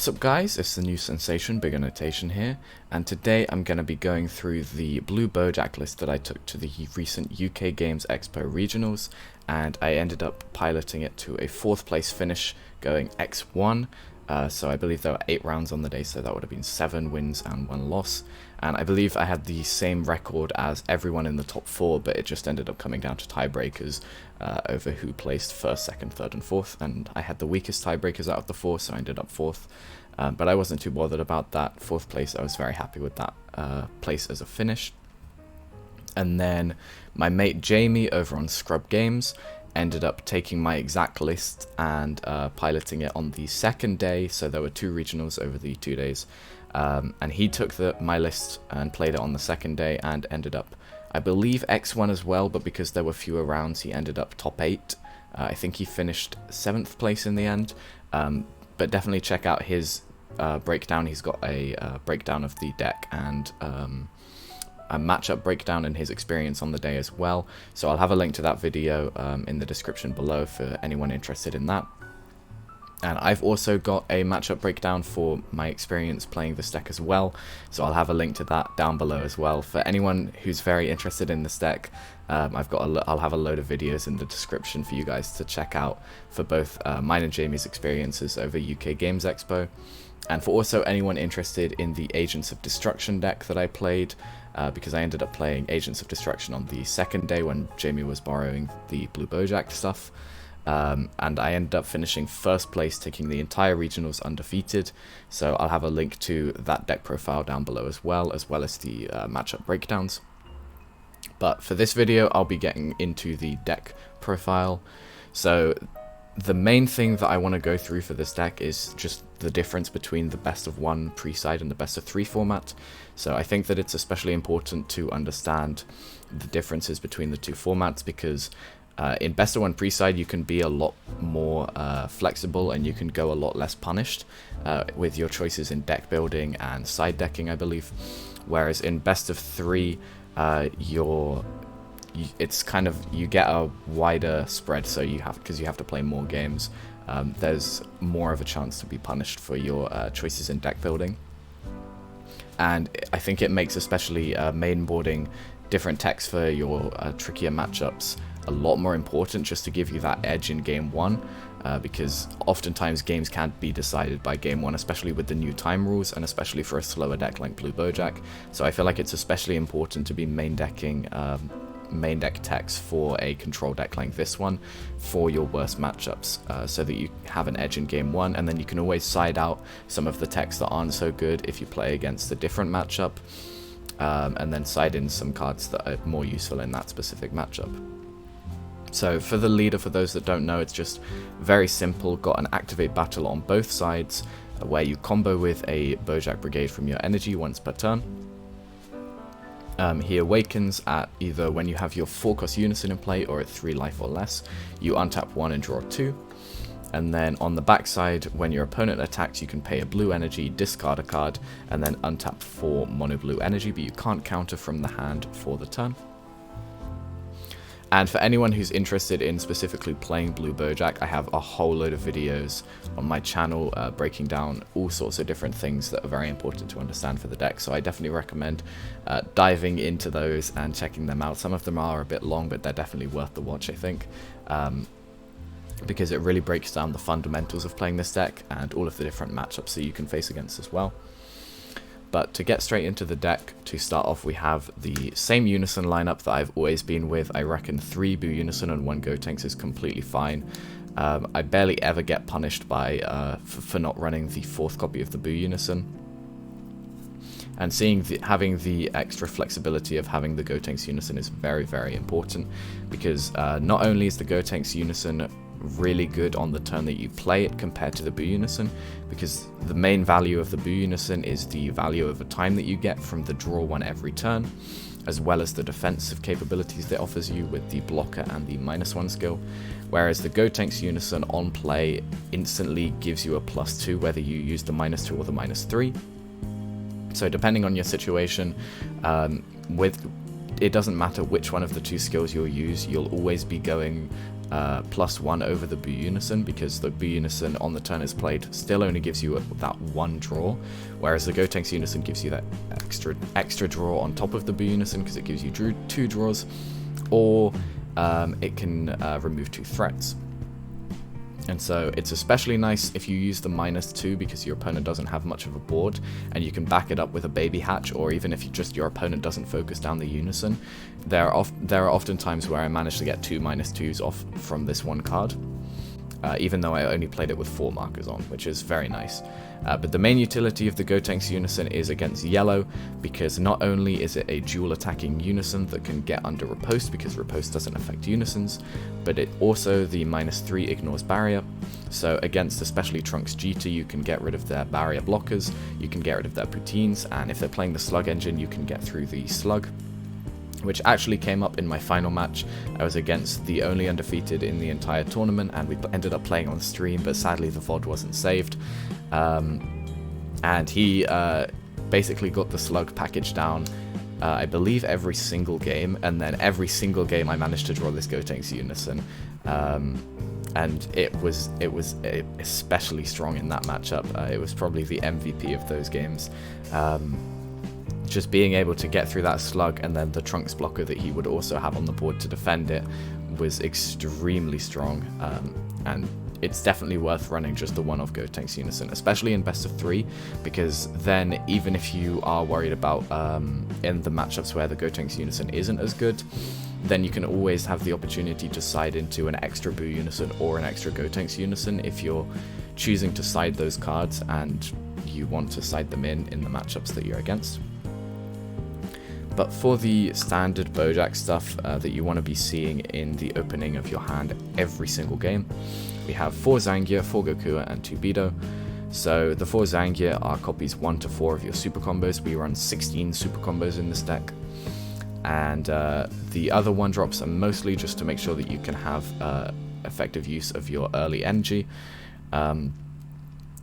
What's up guys, it's the new sensation, Bigger Notation here, and today I'm going to be going through the blue BOUJACK list that I took to the recent UK Games Expo regionals, and I ended up piloting it to a 4th place finish going X1, so I believe there were 8 rounds on the day, so that would have been 7 wins and 1 loss, and I believe I had the same record as everyone in the top 4, but it just ended up coming down to tiebreakers over who placed 1st, 2nd, 3rd and 4th, and I had the weakest tiebreakers out of the 4, so I ended up 4th, but I wasn't too bothered about that. 4th place, I was very happy with that place as a finish. And then my mate Jamie over on Scrub Games ended up taking my exact list and piloting it on the 2nd day, so there were 2 regionals over the 2 days, and he took my list and played it on the 2nd day and ended up, I believe, X1 as well, but because there were fewer rounds he ended up top 8. I think he finished 7th place in the end, but definitely check out his breakdown. He's got a breakdown of the deck and a matchup breakdown and his experience on the day as well, so I'll have a link to that video in the description below for anyone interested in that. And I've also got a matchup breakdown for my experience playing this deck as well, so I'll have a link to that down below as well. For anyone who's very interested in this deck, I'll have a load of videos in the description for you guys to check out for both mine and Jamie's experiences over UK Games Expo. And for also anyone interested in the Agents of Destruction deck that I played, because I ended up playing Agents of Destruction on the 2nd day when Jamie was borrowing the blue BOUJACK stuff. And I ended up finishing 1st place, taking the entire regionals undefeated, so I'll have a link to that deck profile down below as well as the matchup breakdowns. But for this video I'll be getting into the deck profile. So the main thing that I want to go through for this deck is just the difference between the best of 1 pre-side and the best of 3 format. So I think that it's especially important to understand the differences between the 2 formats, because in best of 1 pre-side you can be a lot more flexible and you can go a lot less punished with your choices in deck building and side decking, I believe. Whereas in best of 3 it's kind of, you get a wider spread, so because you have to play more games, there's more of a chance to be punished for your choices in deck building. And I think it makes especially mainboarding different techs for your trickier matchups a lot more important, just to give you that edge in game 1, because oftentimes games can't be decided by game 1, especially with the new time rules and especially for a slower deck like blue BOUJACK. So I feel like it's especially important to be main decking main deck techs for a control deck like this one for your worst matchups, so that you have an edge in game 1, and then you can always side out some of the techs that aren't so good if you play against a different matchup, and then side in some cards that are more useful in that specific matchup. So for the leader, for those that don't know, it's just very simple. Got an activate battle on both sides, where you combo with a BOUJACK Brigade from your energy once per turn. He awakens at either when you have your 4-cost unison in play or at 3 life or less. You untap 1 and draw 2. And then on the backside, when your opponent attacks, you can pay a blue energy, discard a card, and then untap 4 mono blue energy, but you can't counter from the hand for the turn. And for anyone who's interested in specifically playing blue BOUJACK, I have a whole load of videos on my channel breaking down all sorts of different things that are very important to understand for the deck, so I definitely recommend diving into those and checking them out. Some of them are a bit long, but they're definitely worth the watch, I think, because it really breaks down the fundamentals of playing this deck and all of the different matchups that you can face against as well. But to get straight into the deck, to start off, we have the same Unison lineup that I've always been with. I reckon 3 Boo Unison and 1 Gotenks is completely fine. I barely ever get punished by for not running the 4th copy of the Boo Unison. And having the extra flexibility of having the Gotenks Unison is very, very important, because not only is the Gotenks Unison really good on the turn that you play it compared to the Boo Unison, because the main value of the Boo Unison is the value of a time that you get from the draw 1 every turn, as well as the defensive capabilities that it offers you with the blocker and the -1 skill, whereas the Gotenks Unison on play instantly gives you a +2 whether you use the -2 or the -3. So depending on your situation, it doesn't matter which one of the 2 skills you'll use, you'll always be going +1 over the Boo Unison, because the Boo Unison on the turn it's played still only gives you that one draw, whereas the Gotenks Unison gives you that extra draw on top of the Boo Unison, because it gives you two draws, or it can remove 2 threats. And so it's especially nice if you use the -2, because your opponent doesn't have much of a board, and you can back it up with a baby hatch, or even if your opponent doesn't focus down the Unison. There are often times where I manage to get 2 -2s off from this one card, even though I only played it with 4 markers on, which is very nice. But the main utility of the Gotenks Unison is against yellow, because not only is it a dual attacking Unison that can get under riposte, because riposte doesn't affect Unisons, but it also, the -3 ignores barrier. So against especially Trunks GT, you can get rid of their barrier blockers, you can get rid of their poutines, and if they're playing the slug engine, you can get through the slug, which actually came up in my final match. I was against the only undefeated in the entire tournament, and we ended up playing on stream, but sadly the VOD wasn't saved. And he basically got the slug package down, I believe every single game, and then every single game I managed to draw this Gotenks Unison. And it was especially strong in that matchup. It was probably the MVP of those games. Just being able to get through that slug, and then the Trunks blocker that he would also have on the board to defend it, was extremely strong. And it's definitely worth running just the one-off Gotenks Unison, especially in best of 3, because then even if you are worried about in the matchups where the Gotenks Unison isn't as good, then you can always have the opportunity to side into an extra Boo Unison or an extra Gotenks Unison if you're choosing to side those cards and you want to side them in the matchups that you're against. But for the standard BOUJACK stuff that you want to be seeing in the opening of your hand every single game, we have 4 Zangief, 4 Gokua, and 2 Beidou. So the 4 Zangief are copies 1 to 4 of your super combos. We run 16 super combos in this deck. And the other 1-drops are mostly just to make sure that you can have effective use of your early energy.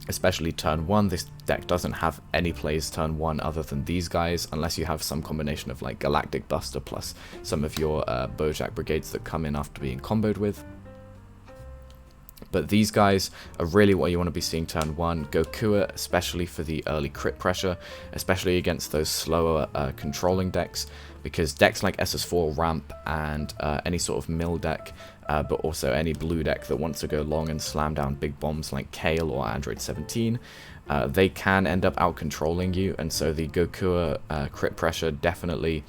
Especially turn 1, this deck doesn't have any plays turn 1 other than these guys, unless you have some combination of like Galactic Buster plus some of your BOUJACK brigades that come in after being comboed with. But these guys are really what you want to be seeing turn 1. Gokua, especially for the early crit pressure, especially against those slower controlling decks, because decks like SS4 ramp and any sort of mill deck, but also any blue deck that wants to go long and slam down big bombs like Kale or Android 17, they can end up out-controlling you, and so the Gokua crit pressure definitely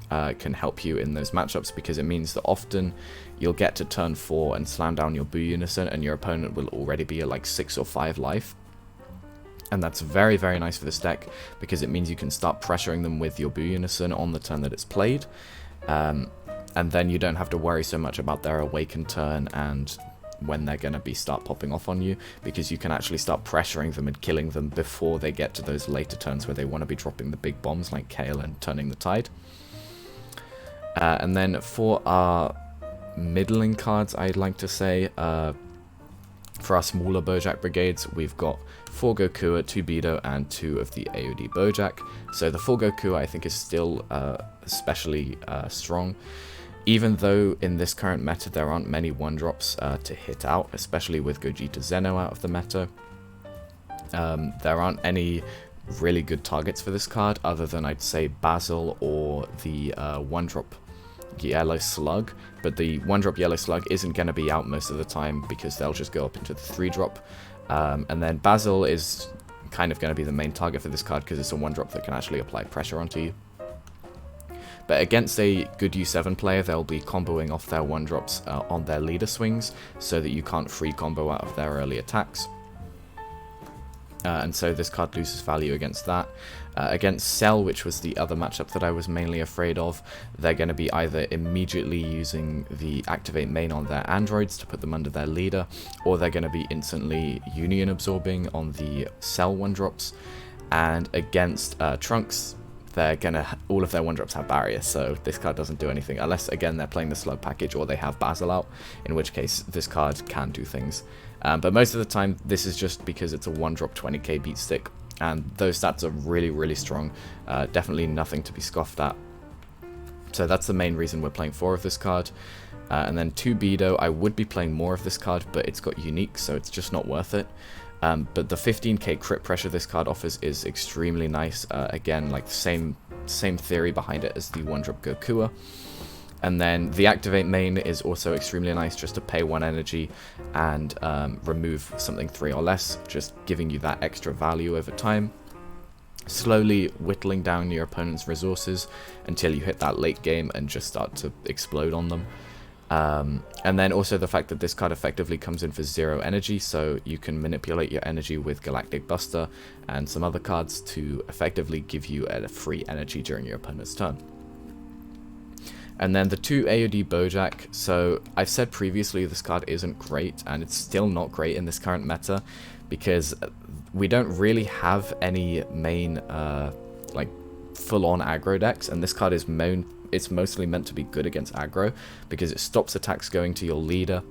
can help you in those matchups, because it means that often you'll get to turn 4 and slam down your Boo Unison and your opponent will already be at like 6 or 5 life. And that's very, very nice for this deck, because it means you can start pressuring them with your Boo Unison on the turn that it's played. And then you don't have to worry so much about their awakened turn and when they're going to start popping off on you, because you can actually start pressuring them and killing them before they get to those later turns where they want to be dropping the big bombs like Kale and turning the tide. And then for our middling cards, I'd like to say, for our smaller BOUJACK brigades, we've got 4 Gokua, 2 Beidou, and 2 of the AOD BOUJACK. So the 4 Gokua I think is still especially strong, even though in this current meta there aren't many 1-drops to hit out, especially with Gogeta Zeno out of the meta. There aren't any really good targets for this card other than I'd say Basil or the 1-drop Yellow Slug, but the 1-drop Yellow Slug isn't going to be out most of the time because they'll just go up into the 3-drop. And then Basil is kind of going to be the main target for this card because it's a 1-drop that can actually apply pressure onto you. But against a good U7 player, they'll be comboing off their 1-drops on their leader swings so that you can't free combo out of their early attacks. And so this card loses value against that. Against Cell, which was the other matchup that I was mainly afraid of, they're going to be either immediately using the Activate main on their androids to put them under their leader, or they're going to be instantly Union absorbing on the Cell 1-drops. And against Trunks, they're going to, all of their 1-drops have barriers, so this card doesn't do anything, unless again they're playing the Slug package or they have Basil out, in which case this card can do things. But most of the time this is just because it's a 1-drop 20k beat stick, and those stats are really, really strong. Definitely nothing to be scoffed at. So that's the main reason we're playing 4 of this card. And then 2 Bedo, I would be playing more of this card, but it's got unique, so it's just not worth it. But the 15k crit pressure this card offers is extremely nice. Again, like the same theory behind it as the 1-drop Gokua. And then the activate main is also extremely nice, just to pay 1 energy and remove something 3 or less, just giving you that extra value over time. Slowly whittling down your opponent's resources until you hit that late game and just start to explode on them. And then also the fact that this card effectively comes in for 0 energy, so you can manipulate your energy with Galactic Buster and some other cards to effectively give you a free energy during your opponent's turn. And then the 2 AOD BOUJACK, so I've said previously this card isn't great, and it's still not great in this current meta, because we don't really have any main, like, full-on aggro decks, and this card is it's mostly meant to be good against aggro, because it stops attacks going to your leader,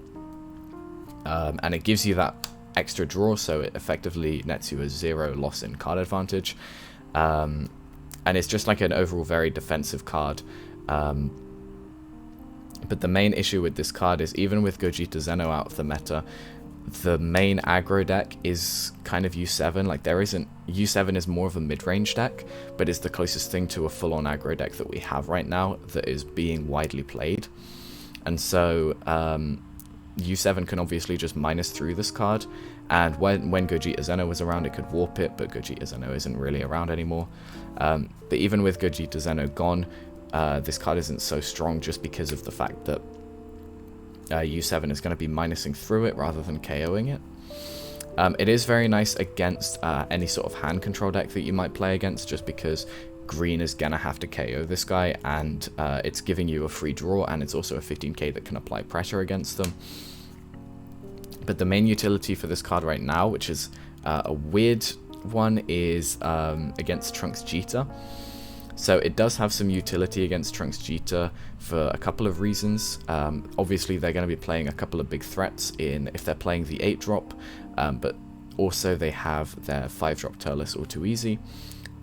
and it gives you that extra draw, so it effectively nets you a 0 loss in card advantage, and it's just like an overall very defensive card. But the main issue with this card is, even with Gogeta Zeno out of the meta, the main aggro deck is kind of U7. Like, U7 is more of a mid-range deck, but it's the closest thing to a full-on aggro deck that we have right now that is being widely played. And so U7 can obviously just minus through this card, and when Gogeta Zeno was around it could warp it, but Gogeta Zeno isn't really around anymore. But even with Gogeta Zeno gone, this card isn't so strong, just because of the fact that U7 is going to be minusing through it rather than KOing it. It is very nice against any sort of hand control deck that you might play against, just because green is going to have to KO this guy, and it's giving you a free draw, and it's also a 15k that can apply pressure against them. But the main utility for this card right now, which is a weird one, is against Trunks Jita. So it does have some utility against Trunks Jita for a couple of reasons. Obviously, they're going to be playing a couple of big threats if they're playing the 8-drop, but also they have their 5-drop Turles or Too Easy.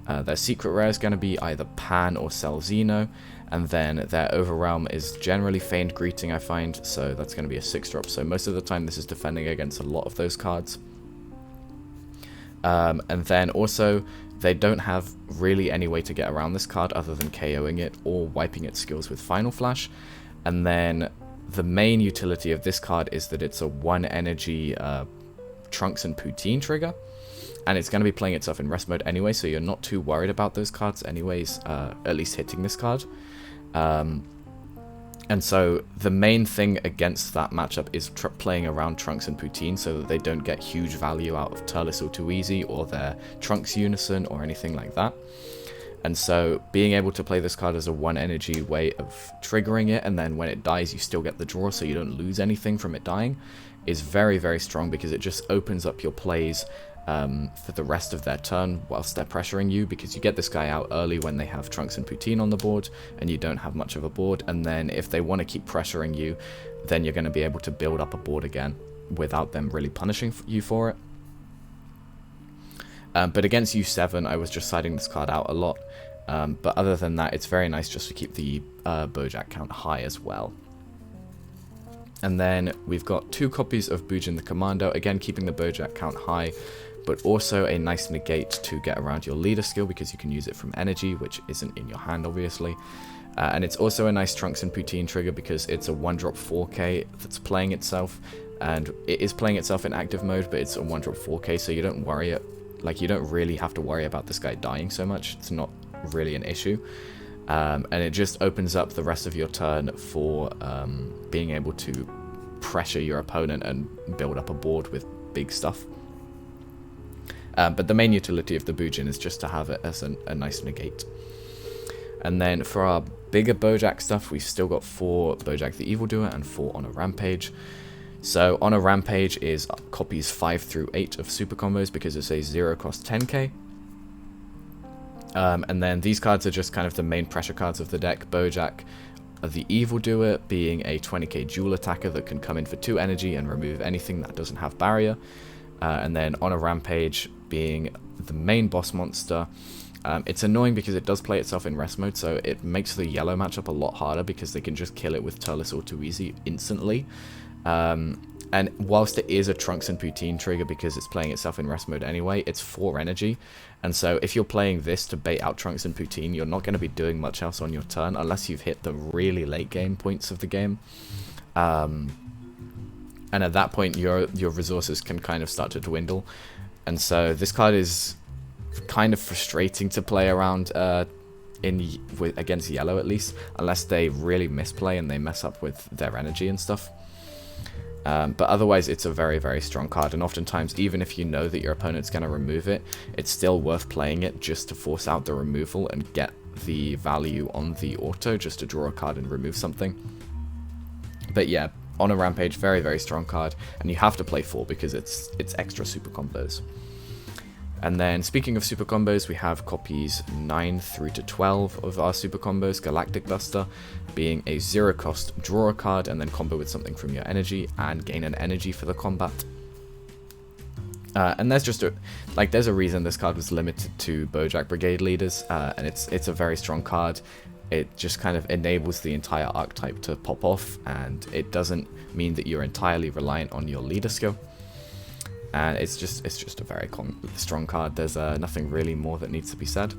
Their secret rare is going to be either Pan or Cell Xeno, and then their Overwhelm is generally Feigned Greeting, I find, so that's going to be a 6-drop. So most of the time this is defending against a lot of those cards. And then also, they don't have really any way to get around this card other than KOing it or wiping its skills with Final Flash. And then the main utility of this card is that it's a 1 energy Trunks and Poutine trigger, and it's going to be playing itself in rest mode anyway, so you're not too worried about those cards anyways, at least hitting this card. And so the main thing against that matchup is playing around Trunks and Poutine so that they don't get huge value out of Turles or Too Easy or their Trunks Unison or anything like that. And so being able to play this card as a 1 energy way of triggering it, and then when it dies you still get the draw so you don't lose anything from it dying, is very, very strong, because it just opens up your plays for the rest of their turn whilst they're pressuring you, because you get this guy out early when they have Trunks and Poutine on the board and you don't have much of a board, and then if they want to keep pressuring you, then you're going to be able to build up a board again without them really punishing you for it. But against U7 I was just siding this card out a lot, but other than that it's very nice just to keep the BOUJACK count high as well. And then we've got 2 copies of Bujin the Commando, again keeping the BOUJACK count high, but also a nice negate to get around your leader skill, because you can use it from energy, which isn't in your hand obviously. And it's also a nice Trunks and Poutine trigger, because it's a 1-drop 4k that's playing itself, and it is playing itself in active mode, but it's a 1-drop 4k, so you don't you don't really have to worry about this guy dying so much. It's not really an issue. And it just opens up the rest of your turn for being able to pressure your opponent and build up a board with big stuff. But the main utility of the Bujin is just to have it as a nice negate. And then for our bigger BOUJACK stuff, we've still got 4 BOUJACK the Evildoer and 4 on a Rampage. So on a Rampage is copies 5 through 8 of super combos, because it's a 0 cost 10k. And then these cards are just kind of the main pressure cards of the deck. BOUJACK the Evildoer being a 20k dual attacker that can come in for 2 energy and remove anything that doesn't have barrier. And then on a Rampage being the main boss monster, It's annoying because it does play itself in rest mode, so it makes the yellow matchup a lot harder because they can just kill it with Turles all too easy instantly. And whilst it is a Trunks and Poutine trigger because it's playing itself in rest mode anyway, it's 4 energy. And so if you're playing this to bait out Trunks and Poutine, you're not going to be doing much else on your turn unless you've hit the really late game points of the game. And at that point, your resources can kind of start to dwindle. And so this card is kind of frustrating to play around against yellow, at least, unless they really misplay and they mess up with their energy and stuff. But otherwise, it's a very, very strong card, and oftentimes, even if you know that your opponent's going to remove it, it's still worth playing it just to force out the removal and get the value on the auto, just to draw a card and remove something. But yeah, on a Rampage, very, very strong card, and you have to play 4 because it's extra super combos. And then, speaking of super combos, we have copies 9 through to 12 of our super combos. Galactic Buster being a 0-cost draw a card and then combo with something from your energy and gain an energy for the combat. And there's just there's a reason this card was limited to BOUJACK Brigade leaders, and it's a very strong card. It just kind of enables the entire archetype to pop off, and it doesn't mean that you're entirely reliant on your leader skill. And it's just a very strong card. There's nothing really more that needs to be said.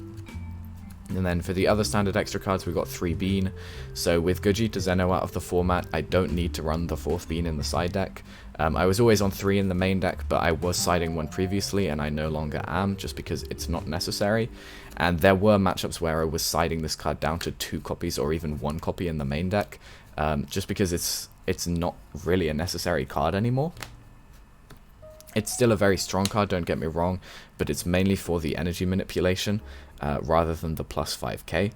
And then for the other standard extra cards, we've got 3 Bean. So with Gogeta Zeno out of the format, I don't need to run the 4th Bean in the side deck. I was always on 3 in the main deck, but I was siding 1 previously, and I no longer am, just because it's not necessary. And there were matchups where I was siding this card down to 2 copies or even 1 copy in the main deck, just because it's not really a necessary card anymore. It's still a very strong card, don't get me wrong, but it's mainly for the energy manipulation rather than the plus 5k.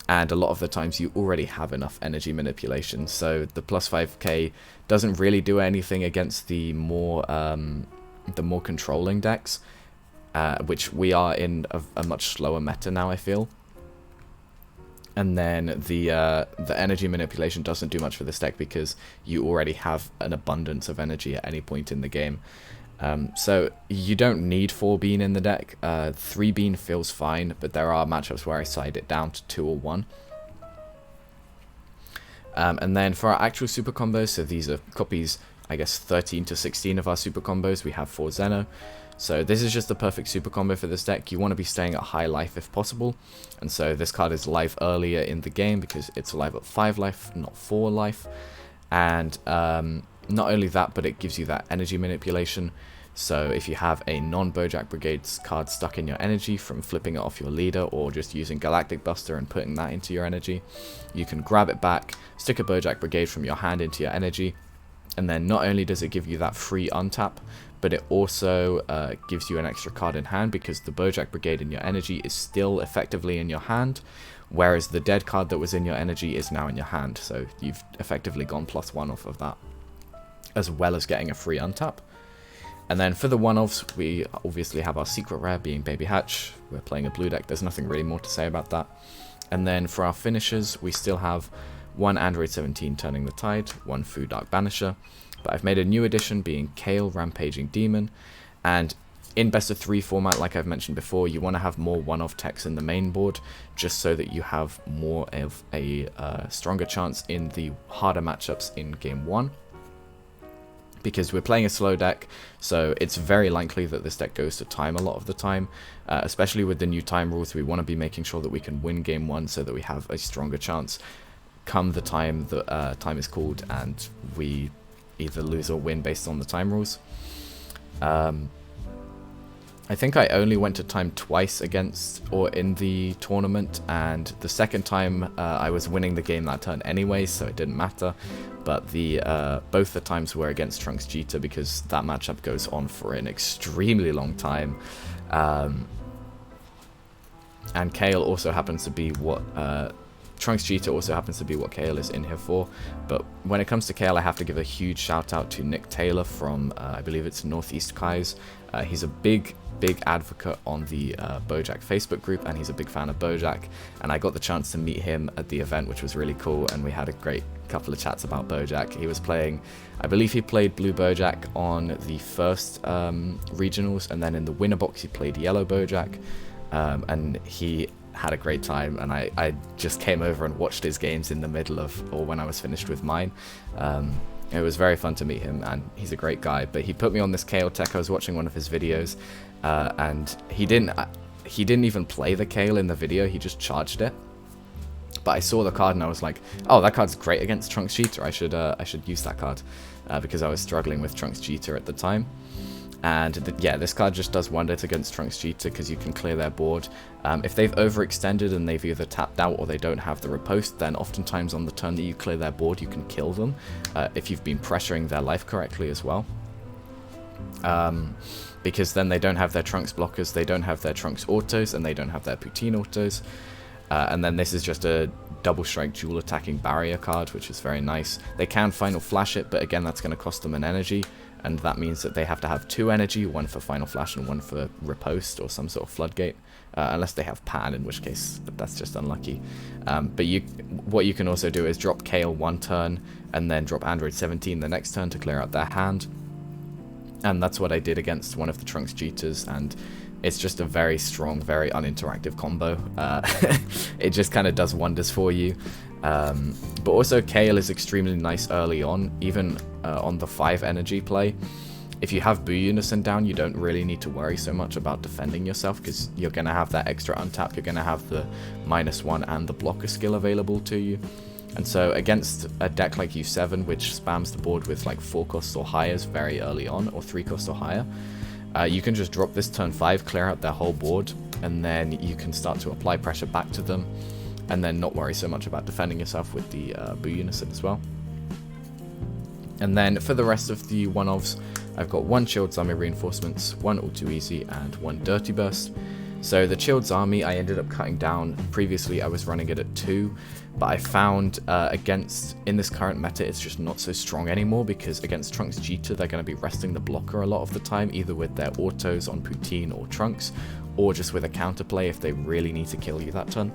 And a lot of the times you already have enough energy manipulation, so the plus 5k doesn't really do anything against the more controlling decks, which we are in a much slower meta now, I feel. And then the energy manipulation doesn't do much for this deck because you already have an abundance of energy at any point in the game. So you don't need 4 Bean in the deck. 3 Bean feels fine, but there are matchups where I side it down to 2 or 1. And then for our actual super combos, so these are copies, I guess, 13 to 16 of our super combos, we have 4 Zeno. So this is just the perfect super combo for this deck. You want to be staying at high life if possible. And so this card is live earlier in the game because it's live at 5 life, not 4 life. And not only that, but it gives you that energy manipulation. So if you have a non-BOUJACK Brigades card stuck in your energy from flipping it off your leader or just using Galactic Buster and putting that into your energy, you can grab it back, stick a BOUJACK Brigade from your hand into your energy, and then not only does it give you that free untap, but it also gives you an extra card in hand because the BOUJACK Brigade in your energy is still effectively in your hand, whereas the dead card that was in your energy is now in your hand. So you've effectively gone +1 off of that, as well as getting a free untap. And then for the one-offs, we obviously have our secret rare being Baby Hatch. We're playing a blue deck, there's nothing really more to say about that. And then for our finishers, we still have 1 Android 17 Turning the Tide, 1 Fu Dark Banisher, but I've made a new addition being Kale Rampaging Demon, and in best of 3 format, like I've mentioned before, you want to have more one-off techs in the main board, just so that you have more of a stronger chance in the harder matchups in Game 1. Because we're playing a slow deck, so it's very likely that this deck goes to time a lot of the time, especially with the new time rules. We want to be making sure that we can win Game 1 so that we have a stronger chance come the time that time is called and we either lose or win based on the time rules. I think I only went to time twice against or in the tournament, and the second time I was winning the game that turn anyway, so it didn't matter. But both the times were against Trunks Jita because that matchup goes on for an extremely long time. And Kale also happens to be what Trunks Jita also happens to be what Kale is in here for. But when it comes to Kale, I have to give a huge shout out to Nick Taylor from I believe it's Northeast Kais. He's a big advocate on the BOUJACK Facebook group, and he's a big fan of BOUJACK, and I got the chance to meet him at the event, which was really cool, and we had a great couple of chats about BOUJACK. He was playing, I believe he played Blue BOUJACK on the first regionals, and then in the winner box he played Yellow BOUJACK, and he had a great time, and I just came over and watched his games in the middle of, or when I was finished with mine. It was very fun to meet him, and he's a great guy. But he put me on this Kale tech. I was watching one of his videos, and he didn't even play the Kale in the video. He just charged it. But I saw the card and I was like, oh, that card's great against Trunks Cheetah. I should use that card, because I was struggling with Trunks Cheetah at the time. And yeah, this card just does wonders against Trunks Cheetah because you can clear their board. If they've overextended and they've either tapped out or they don't have the riposte, then oftentimes on the turn that you clear their board, you can kill them if you've been pressuring their life correctly as well. Because then they don't have their Trunks blockers, they don't have their Trunks autos, and they don't have their Poutine autos. And then this is just a double strike dual attacking barrier card, which is very nice. They can final flash it, but again, that's going to cost them an energy. And that means that they have to have 2 energy, 1 for final flash and 1 for riposte or some sort of floodgate, unless they have pan, in which case that's just unlucky. But what you can also do is drop Kale 1 turn and then drop Android 17 the next turn to clear out their hand. And that's what I did against one of the Trunks Cheetahs, and it's just a very strong, very uninteractive combo. It just kind of does wonders for you. But also Kale is extremely nice early on, even on the 5 energy play. If you have Boo Unison down, you don't really need to worry so much about defending yourself, because you're going to have that extra untap, you're going to have the -1 and the blocker skill available to you. And so against a deck like U7, which spams the board with like 4 costs or higher very early on, or 3 costs or higher, you can just drop this turn 5, clear out their whole board, and then you can start to apply pressure back to them, and then not worry so much about defending yourself with the Boo Unison as well. And then for the rest of the one-offs, I've got 1 Chilled Army Reinforcements, 1 All Too Easy, and 1 Dirty Burst. So the Chilled Army I ended up cutting down. Previously I was running it at 2, but I found in this current meta it's just not so strong anymore, because against Trunks Cheetah they're going to be resting the blocker a lot of the time, either with their autos on Poutine or Trunks, or just with a counterplay if they really need to kill you that turn.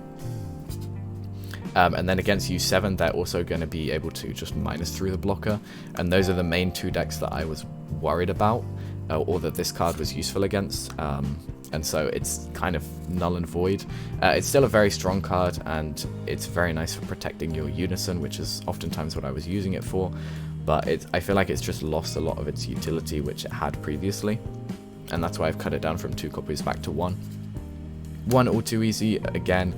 And then against U7 they're also going to be able to just minus through the blocker, and those are the main 2 decks that I was worried about, or that this card was useful against. And so it's kind of null and void. It's still a very strong card, and it's very nice for protecting your Unison, which is oftentimes what I was using it for, but I feel like it's just lost a lot of its utility which it had previously, and that's why I've cut it down from 2 copies back to 1. 1 All Too Easy, again,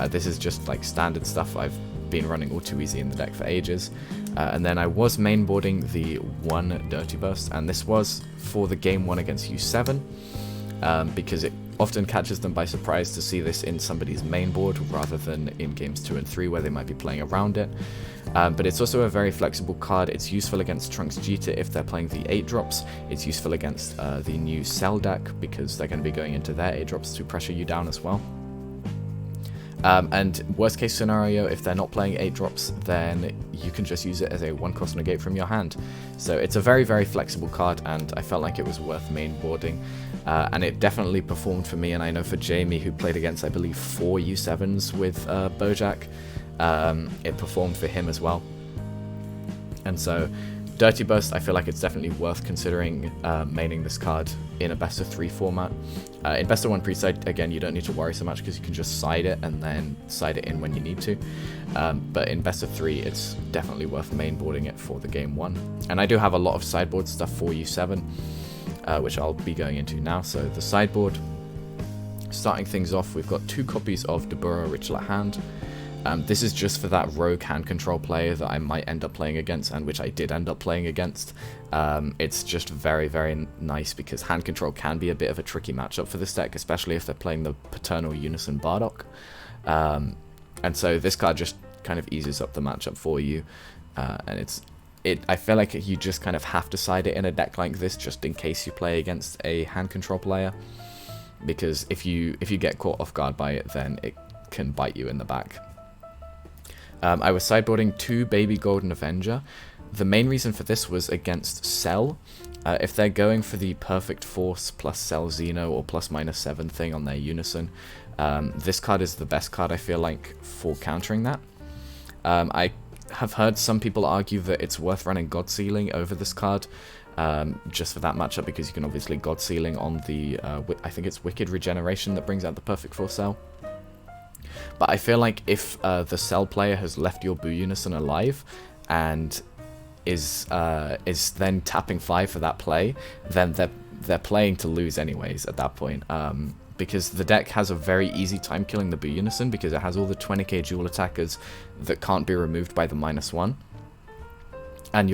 this is just like standard stuff. I've been running All Too Easy in the deck for ages. And then I was mainboarding the 1 Dirty Burst, and this was for the game 1 against U7, because it often catches them by surprise to see this in somebody's main board rather than in games 2 and 3 where they might be playing around it. But it's also a very flexible card. It's useful against Trunks Cheetah if they're playing the 8 drops. It's useful against the new Cell deck, because they're going to be going into their 8 drops to pressure you down as well. And worst case scenario, if they're not playing 8 drops, then you can just use it as a 1-cost negate from your hand. So it's a very, very flexible card, and I felt like it was worth mainboarding. And it definitely performed for me, and I know for Jamie, who played against, I believe, 4 U7s with BOUJACK, it performed for him as well. And so Dirty Burst, I feel like it's definitely worth considering maining this card in a best of 3 format. In best of 1 pre-side, again, you don't need to worry so much because you can just side it and then side it in when you need to. But in best of 3, it's definitely worth mainboarding it for the game 1. And I do have a lot of sideboard stuff for U7, which I'll be going into now. So the sideboard, starting things off, we've got 2 copies of Deborah Ritual at Hand. This is just for that rogue hand control player that I might end up playing against, and which I did end up playing against. It's just very, very nice because hand control can be a bit of a tricky matchup for this deck, especially if they're playing the Paternal Unison Bardock. And so this card just kind of eases up the matchup for you, and I feel like you just kind of have to side it in a deck like this just in case you play against a hand control player, because if you get caught off guard by it, then it can bite you in the back. I was sideboarding 2 Baby Golden Avenger. The main reason for this was against Cell. If they're going for the Perfect Force plus Cell Xeno or +/-7 thing on their Unison, this card is the best card, I feel like, for countering that. I have heard some people argue that it's worth running God Sealing over this card, just for that matchup, because you can obviously God Sealing on the, I think it's Wicked Regeneration that brings out the perfect 4 Cell. But I feel like if the Cell player has left your Boo Unison alive and is then tapping 5 for that play, then they're playing to lose anyways at that point. Because the deck has a very easy time killing the Boo Unison, because it has all the 20k dual attackers that can't be removed by the -1. And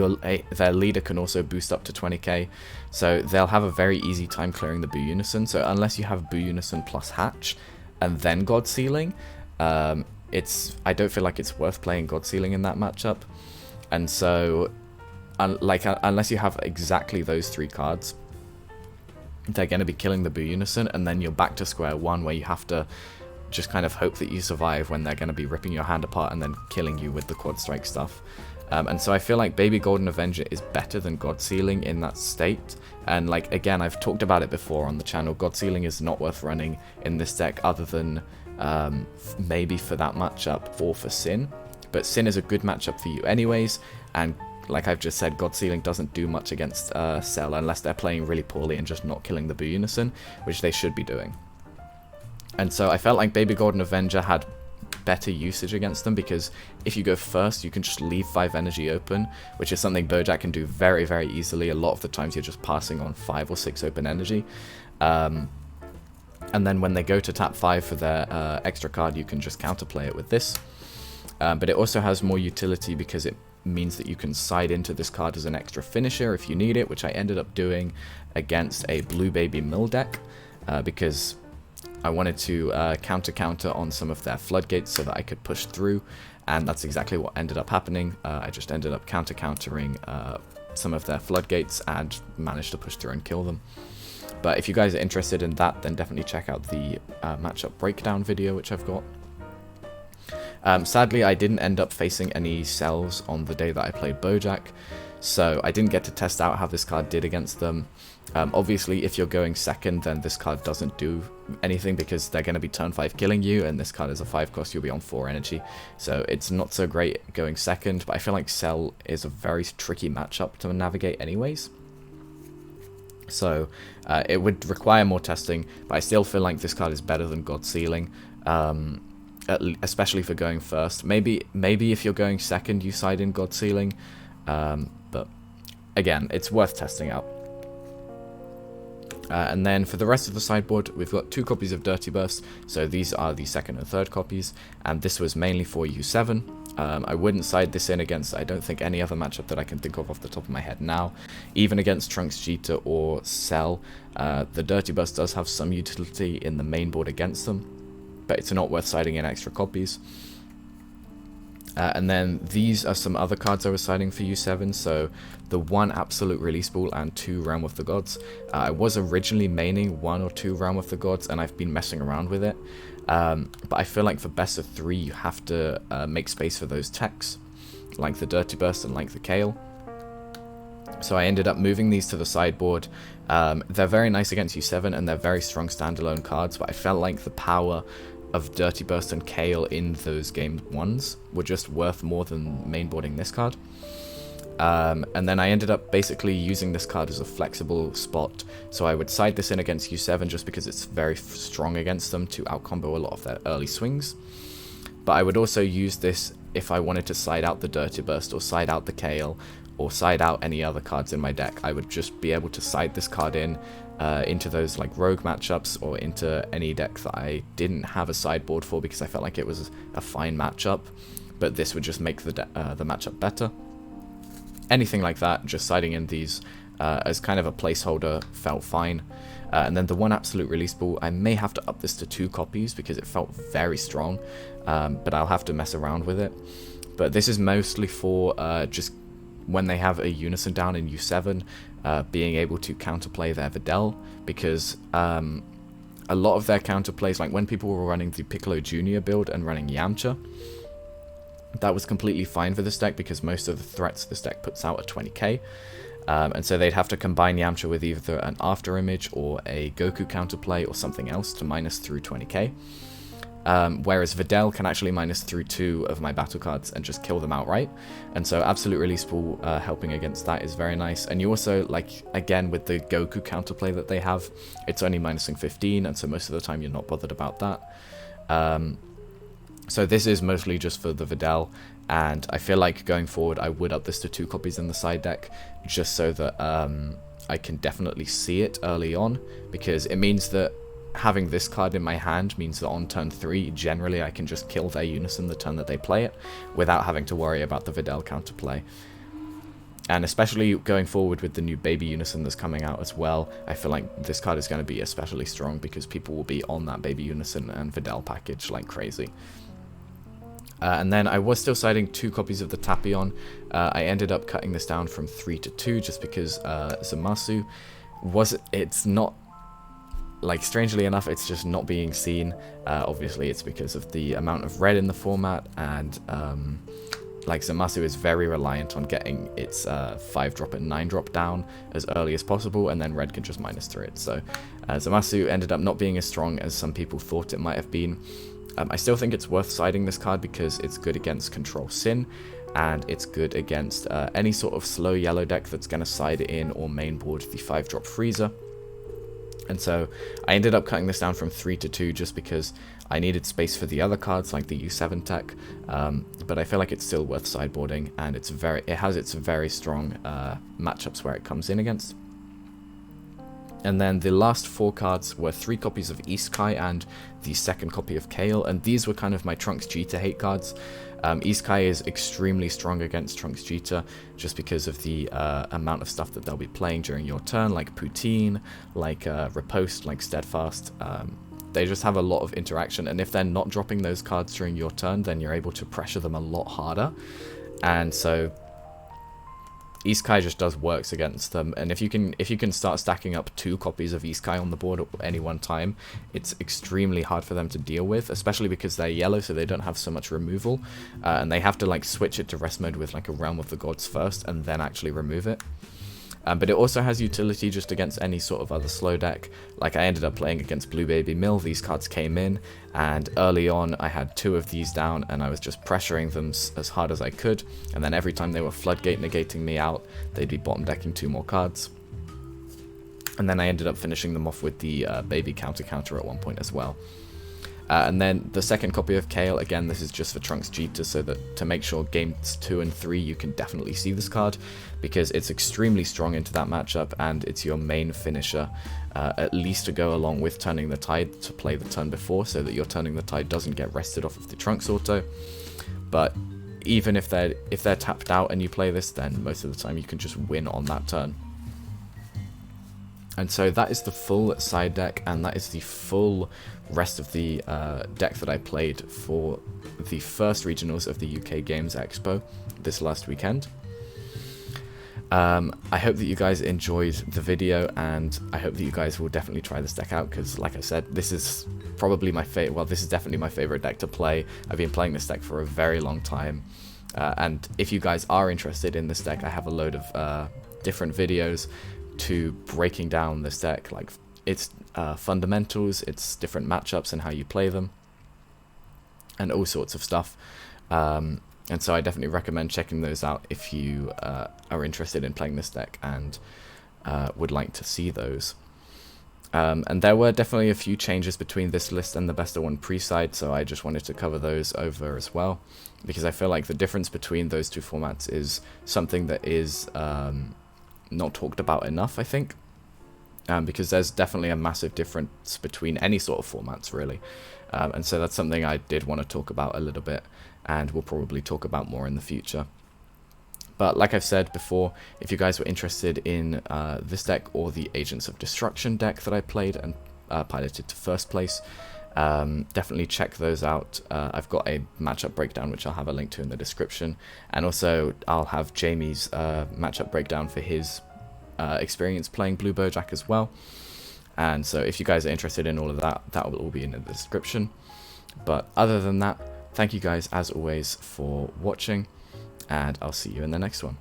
their leader can also boost up to 20k, so they'll have a very easy time clearing the Boo Unison. So unless you have Boo Unison plus Hatch and then God Sealing, I don't feel like it's worth playing God Sealing in that matchup. And so, unless you have exactly those 3 cards, they're going to be killing the Boo Unison, and then you're back to square one, where you have to just kind of hope that you survive when they're going to be ripping your hand apart and then killing you with the quad strike stuff. And so I feel like Baby Golden Avenger is better than God Sealing in that state. And like, again, I've talked about it before on the channel, God Sealing is not worth running in this deck, other than maybe for that matchup or for Sin. But Sin is a good matchup for you anyways, and like I've just said, God Sealing doesn't do much against Cell unless they're playing really poorly and just not killing the Boo Unison, which they should be doing. And so I felt like Baby Golden Avenger had better usage against them, because if you go first, you can just leave 5 energy open, which is something BOUJACK can do very, very easily. A lot of the times you're just passing on 5 or 6 open energy. And then when they go to tap 5 for their extra card, you can just counterplay it with this. But it also has more utility because it means that you can side into this card as an extra finisher if you need it, which I ended up doing against a Blue Baby Mill deck, because I wanted to counter on some of their floodgates so that I could push through, and that's exactly what ended up happening. I just ended up countering some of their floodgates and managed to push through and kill them. But if you guys are interested in that, then definitely check out the matchup breakdown video which I've got. Sadly, I didn't end up facing any cells on the day that I played BOUJACK, so I didn't get to test out how this card did against them. Obviously, if you're going second, then this card doesn't do anything because they're going to be turn 5 killing you, and this card is a 5 cost, you'll be on 4 energy. So it's not so great going second, but I feel like Cell is a very tricky matchup to navigate anyways. So it would require more testing, but I still feel like this card is better than God Sealing. Especially for going first. Maybe if you're going second, you side in God Sealing, but again, it's worth testing out. And then for the rest of the sideboard, we've got 2 copies of Dirty Burst, so these are the 2nd and 3rd copies, and this was mainly for U7. I wouldn't side this in against, I don't think, any other matchup that I can think of off the top of my head now. Even against Trunks Cheetah or Cell, the Dirty Burst does have some utility in the main board against them, but it's not worth siding in extra copies. And then these are some other cards I was siding for U7, so the 1 Absolute Release Ball and 2 Realm of the Gods. I was originally maining 1 or 2 Realm of the Gods, and I've been messing around with it. But I feel like for best of 3, you have to make space for those techs, like the Dirty Burst and like the Kale. So I ended up moving these to the sideboard. They're very nice against U7, and they're very strong standalone cards, but I felt like the power of Dirty Burst and Kale in those game 1s were just worth more than mainboarding this card. And then I ended up basically using this card as a flexible spot, so I would side this in against U7 just because it's very strong against them to outcombo a lot of their early swings. But I would also use this if I wanted to side out the Dirty Burst or side out the Kale or side out any other cards in my deck. I would just be able to side this card in into those like rogue matchups or into any deck that I didn't have a sideboard for because I felt like it was a fine matchup, but this would just make the matchup better. Anything like that, just siding in these as kind of a placeholder felt fine. And then the 1 Absolute Release Ball, I may have to up this to 2 copies because it felt very strong, but I'll have to mess around with it. But this is mostly for just when they have a Unison down in U7, being able to counterplay their Videl, because a lot of their counterplays, like when people were running the Piccolo Jr. build and running Yamcha, that was completely fine for this deck because most of the threats this deck puts out are 20k. And so they'd have to combine Yamcha with either an After Image or a Goku counterplay or something else to minus through 20k. Whereas Videl can actually minus through 2 of my battle cards and just kill them outright. And so Absolute Release Pool helping against that is very nice. And you also, like, again, with the Goku counterplay that they have, it's only minusing 15, and so most of the time you're not bothered about that. So this is mostly just for the Videl, and I feel like going forward I would up this to 2 copies in the side deck, just so that I can definitely see it early on, because it means that having this card in my hand means that on turn 3, generally I can just kill their Unison the turn that they play it, without having to worry about the Videl counterplay. And especially going forward with the new Baby Unison that's coming out as well, I feel like this card is going to be especially strong, because people will be on that Baby Unison and Videl package like crazy. And then I was still siding 2 copies of the Tapion. I ended up cutting this down from 3 to 2, just because Zamasu it's not, like, strangely enough, it's just not being seen. Obviously, it's because of the amount of red in the format, and like, Zamasu is very reliant on getting its 5-drop and 9-drop down as early as possible, and then red can just minus through it. So Zamasu ended up not being as strong as some people thought it might have been. I still think it's worth siding this card because it's good against Control Sin, and it's good against any sort of slow yellow deck that's going to side in or mainboard the 5-drop Freezer. And so I ended up cutting this down from 3 to 2 just because I needed space for the other cards like the U7 tech, but I feel like it's still worth sideboarding, and it has its very strong matchups where it comes in against. And then the last 4 cards were 3 copies of Isekai and the 2nd copy of Kale, and these were kind of my Trunks Cheetah hate cards. Isekai is extremely strong against Trunks Cheetah just because of the amount of stuff that they'll be playing during your turn, like Poutine, like Riposte, like Steadfast. They just have a lot of interaction, and if they're not dropping those cards during your turn, then you're able to pressure them a lot harder. And so Isekai just does works against them, and if you can start stacking up 2 copies of Isekai on the board at any one time, it's extremely hard for them to deal with, especially because they're yellow, so they don't have so much removal, and they have to, like, switch it to rest mode with, like, a Realm of the Gods first, and then actually remove it. But it also has utility just against any sort of other slow deck. Like, I ended up playing against Blue Baby Mill, these cards came in, and early on I had 2 of these down, and I was just pressuring them as hard as I could, and then every time they were Floodgate negating me out, they'd be bottom decking 2 more cards. And then I ended up finishing them off with the Baby counter at one point as well. And then the 2nd copy of Kale, again, this is just for Trunks Cheetah, so that to make sure games 2 and 3 you can definitely see this card, because it's extremely strong into that matchup, and it's your main finisher, at least to go along with Turning the Tide to play the turn before, so that your Turning the Tide doesn't get rested off of the Trunks auto. But even if they're tapped out and you play this, then most of the time you can just win on that turn. And so that is the full side deck, and that is the full rest of the deck that I played for the first regionals of the UK Games Expo this last weekend. I hope that you guys enjoyed the video, and I hope that you guys will definitely try this deck out, because like I said, this is probably my favorite, well, this is definitely my favorite deck to play. I've been playing this deck for a very long time, and if you guys are interested in this deck, I have a load of different videos to breaking down this deck, like its fundamentals, its different matchups and how you play them, and all sorts of stuff. And so I definitely recommend checking those out if you are interested in playing this deck and would like to see those. And there were definitely a few changes between this list and the Best of 1 pre-side, so I just wanted to cover those over as well, because I feel like the difference between those 2 formats is something that is not talked about enough, I think, because there's definitely a massive difference between any sort of formats, really. And so that's something I did want to talk about a little bit, and we'll probably talk about more in the future. But like I've said before, if you guys were interested in this deck or the Agents of Destruction deck that I played and piloted to first place, definitely check those out. I've got a matchup breakdown which I'll have a link to in the description, and also I'll have Jamie's matchup breakdown for his experience playing Blue BOUJACK as well. And so if you guys are interested in all of that, that will all be in the description. But other than that, thank you guys as always for watching, and I'll see you in the next one.